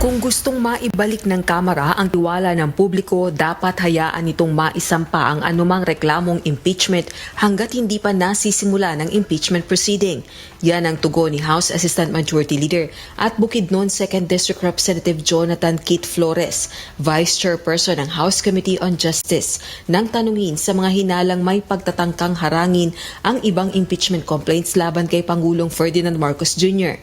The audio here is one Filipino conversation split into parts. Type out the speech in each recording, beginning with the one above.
Kung gustong maibalik ng Kamara ang tiwala ng publiko, dapat hayaan itong maisampa ang anumang reklamong impeachment hanggat hindi pa nasisimula ng impeachment proceeding. Yan ang tugon ni House Assistant Majority Leader at Bukidnon 2nd District Representative Jonathan Kit Flores, Vice Chairperson ng House Committee on Justice, nang tanungin sa mga hinalang may pagtatangkang harangin ang ibang impeachment complaints laban kay Pangulong Ferdinand Marcos Jr.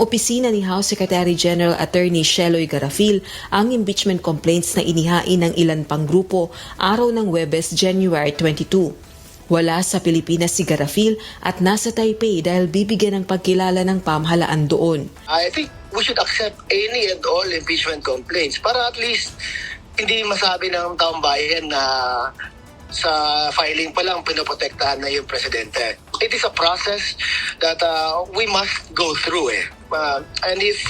Opisina ni House Secretary General Attorney Sheloy Garafil ang impeachment complaints na inihain ng ilan pang grupo araw ng Huwebes, January 22. Wala sa Pilipinas si Garafil at nasa Taipei dahil bibigyan ng pagkilala ng pamahalaan doon. I think we should accept any and all impeachment complaints para at least hindi masabi ng taong bayan na sa filing pa lang pinoprotektahan na yung presidente. It is a process that we must go through. And if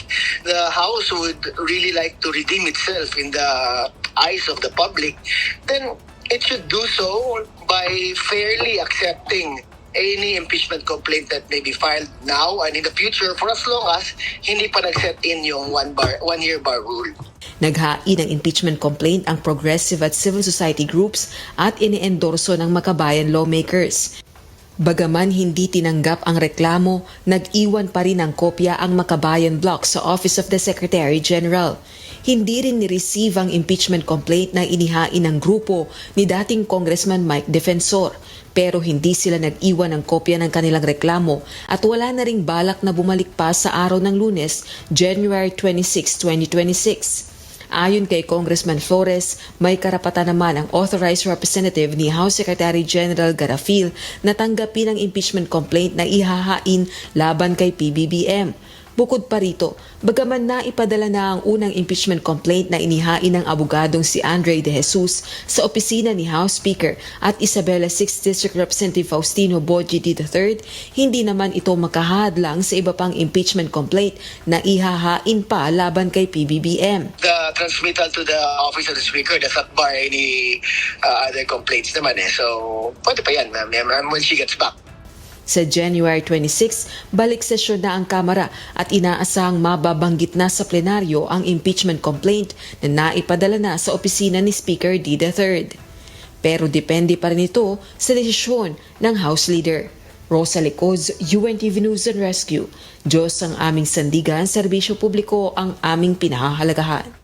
the House would really like to redeem itself in the eyes of the public, then it should do so by fairly accepting any impeachment complaint that may be filed now and in the future for as long as hindi pa nag-set in yung one-year bar rule. Naghain ng impeachment complaint ang progressive at civil society groups at iniendorso ng makabayan lawmakers. Bagaman hindi tinanggap ang reklamo, nag-iwan pa rin ng kopya ang Makabayan Block sa Office of the Secretary General. Hindi rin ni-receive ang impeachment complaint na inihain ng grupo ni dating Congressman Mike Defensor, pero hindi sila nag-iwan ng kopya ng kanilang reklamo at wala na ring balak na bumalik pa sa araw ng Lunes, January 26, 2026. Ayon kay Congressman Flores, may karapatan naman ang authorized representative ni House Secretary General Garafil na tanggapin ang impeachment complaint na ihahain laban kay PBBM. Bukod pa rito, bagaman na ipadala na ang unang impeachment complaint na inihain ng abogadong si Andre De Jesus sa opisina ni House Speaker at Isabela 6th District Representative Faustino Bogie III, hindi naman ito makahadlang sa iba pang impeachment complaint na ihahain pa laban kay PBBM. The transmittal to the Office of the Speaker does not bar any other complaints naman. So, pwede pa yan when she gets back. Sa January 26, balik sesyon na ang Kamara at inaasahang mababanggit na sa plenaryo ang impeachment complaint na naipadala na sa opisina ni Speaker D. III. Pero depende pa rin ito sa desisyon ng House Leader. Rosa Licoz, UNTV News and Rescue. Diyos ang aming sandigan, serbisyo publiko ang aming pinahahalagahan.